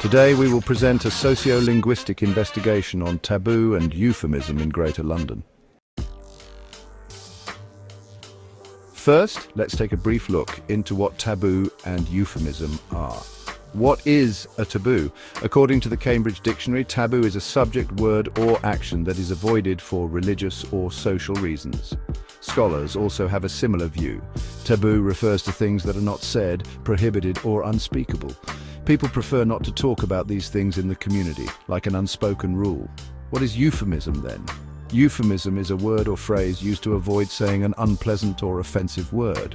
Today we will present a socio-linguistic investigation on taboo and euphemism in Greater London. First, let's take a brief look into what taboo and euphemism are. What is a taboo? According to the Cambridge Dictionary, taboo is a subject, word, or action that is avoided for religious or social reasons. Scholars also have a similar view. Taboo refers to things that are not said, prohibited, or unspeakable. People prefer not to talk about these things in the community, like an unspoken rule. What is euphemism then? Euphemism is a word or phrase used to avoid saying an unpleasant or offensive word.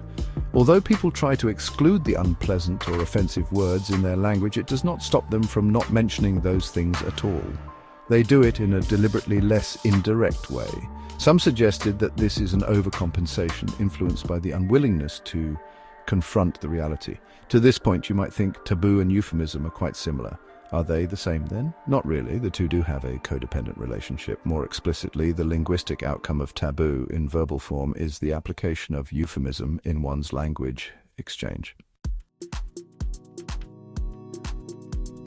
Although people try to exclude the unpleasant or offensive words in their language, it does not stop them from not mentioning those things at all. They do it in a deliberately less indirect way. Some suggested that this is an overcompensation influenced by the unwillingness to confront the reality. To this point, you might think taboo and euphemism are quite similar. Are they the same then? Not really. The two do have a codependent relationship. More explicitly, the linguistic outcome of taboo in verbal form is the application of euphemism in one's language exchange.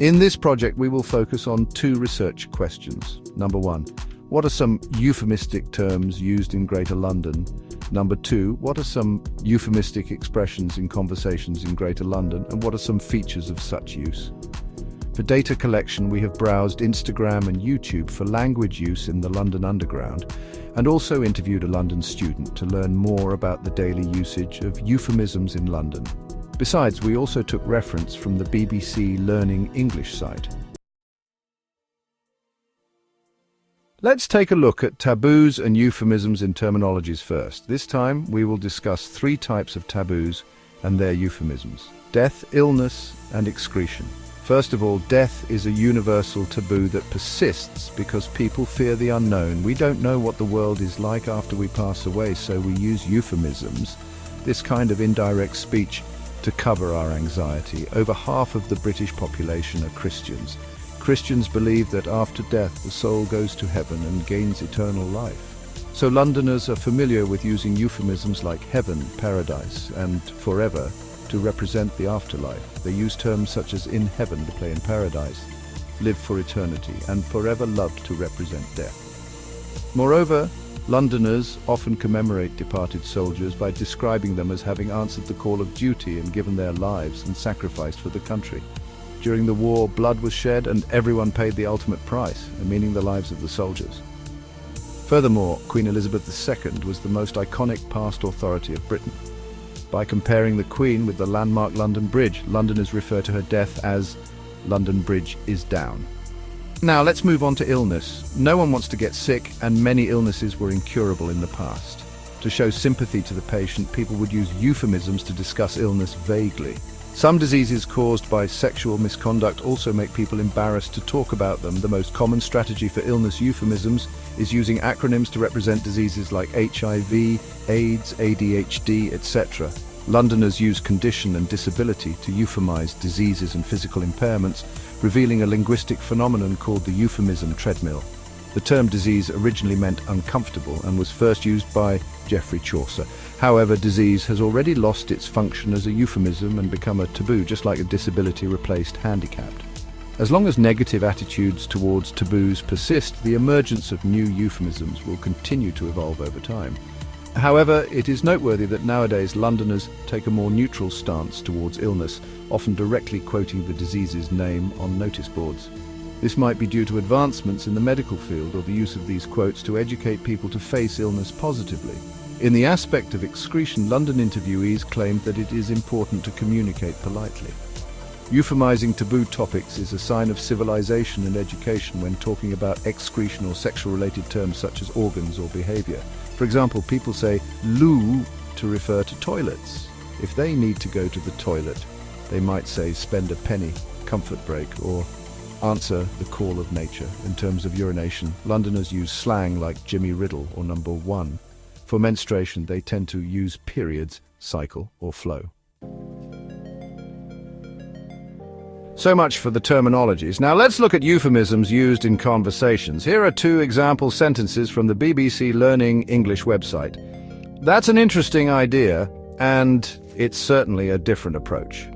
In this project, we will focus on two research questions. Number one, what are some euphemistic terms used in Greater London? Number two, what are some euphemistic expressions in conversations in Greater London, and what are some features of such use? For data collection, we have browsed Instagram and YouTube for language use in the London Underground, and also interviewed a London student to learn more about the daily usage of euphemisms in London. Besides, we also took reference from the BBC Learning English site. Let's take a look at taboos and euphemisms in terminologies first. This time, we will discuss three types of taboos and their euphemisms: death, illness, and excretion. First of all, death is a universal taboo that persists because people fear the unknown. We don't know what the world is like after we pass away, so we use euphemisms, this kind of indirect speech, to cover our anxiety. Over half of the British population are Christians. Christians believe that after death the soul goes to heaven and gains eternal life. So Londoners are familiar with using euphemisms like heaven, paradise, and forever to represent the afterlife. They use terms such as in heaven to play in paradise, live for eternity, and forever loved to represent death. Moreover, Londoners often commemorate departed soldiers by describing them as having answered the call of duty and given their lives and sacrificed for the country. During the war, blood was shed and everyone paid the ultimate price, meaning the lives of the soldiers. Furthermore, Queen Elizabeth II was the most iconic past authority of Britain. By comparing the Queen with the landmark London Bridge, Londoners refer to her death as London Bridge is down. Now let's move on to illness. No one wants to get sick, and many illnesses were incurable in the past. To show sympathy to the patient, people would use euphemisms to discuss illness vaguely. Some diseases caused by sexual misconduct also make people embarrassed to talk about them. The most common strategy for illness euphemisms is using acronyms to represent diseases like HIV, AIDS, ADHD, etc. Londoners use condition and disability to euphemize diseases and physical impairments, revealing a linguistic phenomenon called the euphemism treadmill. The term disease originally meant uncomfortable and was first used by Geoffrey Chaucer. However, disease has already lost its function as a euphemism and become a taboo, just like a disability replaced handicapped. As long as negative attitudes towards taboos persist, the emergence of new euphemisms will continue to evolve over time. However, it is noteworthy that nowadays Londoners take a more neutral stance towards illness, often directly quoting the disease's name on notice boards. This might be due to advancements in the medical field or the use of these quotes to educate people to face illness positively. In the aspect of excretion, London interviewees claimed that it is important to communicate politely. Euphemizing taboo topics is a sign of civilization and education when talking about excretion or sexual-related terms such as organs or behavior. For example, people say loo to refer to toilets. If they need to go to the toilet, they might say spend a penny, comfort break, or answer the call of nature. In terms of urination, Londoners use slang like Jimmy Riddle or number one. For menstruation, they tend to use periods, cycle, or flow. So much for the terminologies. Now let's look at euphemisms used in conversations. Here are two example sentences from the BBC Learning English website. That's an interesting idea, and it's certainly a different approach.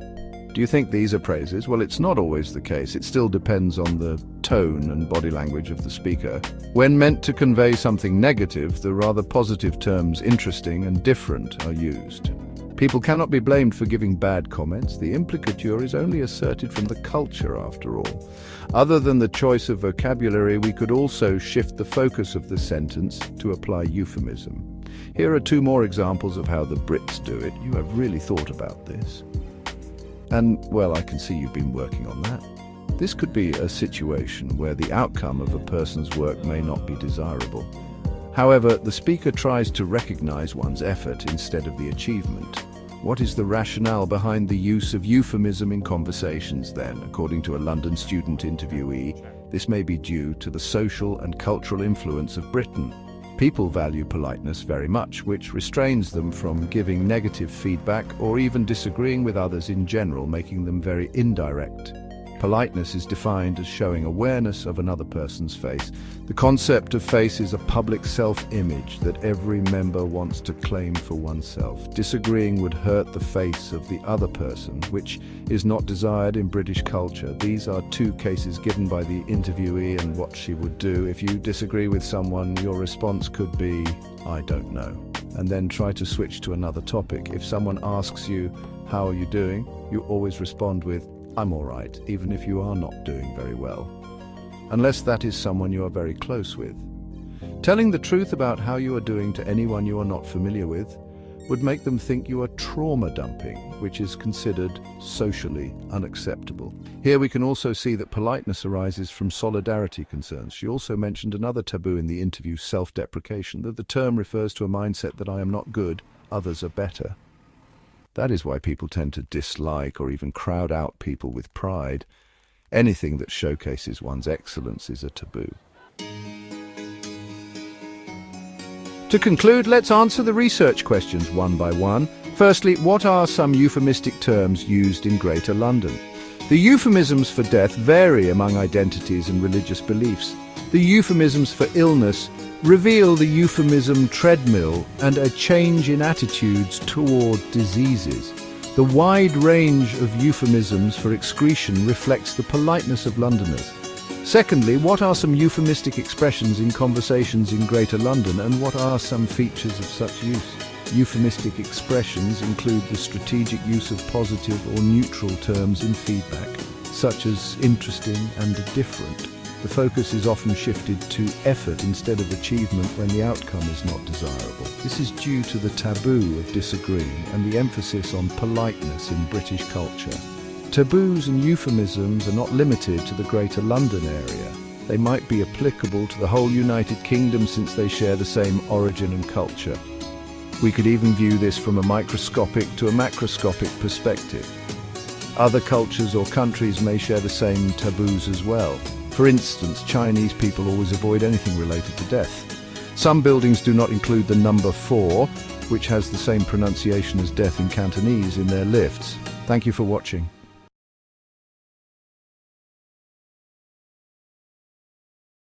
Do you think these are praises? Well, it's not always the case. It still depends on the tone and body language of the speaker. When meant to convey something negative, the rather positive terms interesting and different are used. People cannot be blamed for giving bad comments. The implicature is only asserted from the culture, after all. Other than the choice of vocabulary, we could also shift the focus of the sentence to apply euphemism. Here are two more examples of how the Brits do it. You have really thought about this. And, well, I can see you've been working on that. This could be a situation where the outcome of a person's work may not be desirable. However, the speaker tries to recognize one's effort instead of the achievement. What is the rationale behind the use of euphemism in conversations then? According to a London student interviewee, this may be due to the social and cultural influence of Britain. People value politeness very much, which restrains them from giving negative feedback or even disagreeing with others in general, making them very indirect. Politeness is defined as showing awareness of another person's face. The concept of face is a public self-image that every member wants to claim for oneself. Disagreeing would hurt the face of the other person, which is not desired in British culture. These are two cases given by the interviewee and what she would do. If you disagree with someone, your response could be, "I don't know," and then try to switch to another topic. If someone asks you, "How are you doing?" you always respond with, "I'm all right," even if you are not doing very well, unless that is someone you are very close with. Telling the truth about how you are doing to anyone you are not familiar with would make them think you are trauma dumping, which is considered socially unacceptable. Here we can also see that politeness arises from solidarity concerns. She also mentioned another taboo in the interview, self-deprecation, that the term refers to a mindset that I am not good, others are better. That is why people tend to dislike or even crowd out people with pride. Anything that showcases one's excellence is a taboo. To conclude, let's answer the research questions one by one. Firstly, what are some euphemistic terms used in Greater London? The euphemisms for death vary among identities and religious beliefs. The euphemisms for illness reveal the euphemism treadmill and a change in attitudes toward diseases. The wide range of euphemisms for excretion reflects the politeness of Londoners. Secondly, what are some euphemistic expressions in conversations in Greater London, and what are some features of such use? Euphemistic expressions include the strategic use of positive or neutral terms in feedback, such as interesting and different. The focus is often shifted to effort instead of achievement when the outcome is not desirable. This is due to the taboo of disagreeing and the emphasis on politeness in British culture. Taboos and euphemisms are not limited to the Greater London area. They might be applicable to the whole United Kingdom since they share the same origin and culture. We could even view this from a microscopic to a macroscopic perspective. Other cultures or countries may share the same taboos as well. For instance, Chinese people always avoid anything related to death. Some buildings do not include the number 4, which has the same pronunciation as death in Cantonese, in their lifts. Thank you for watching.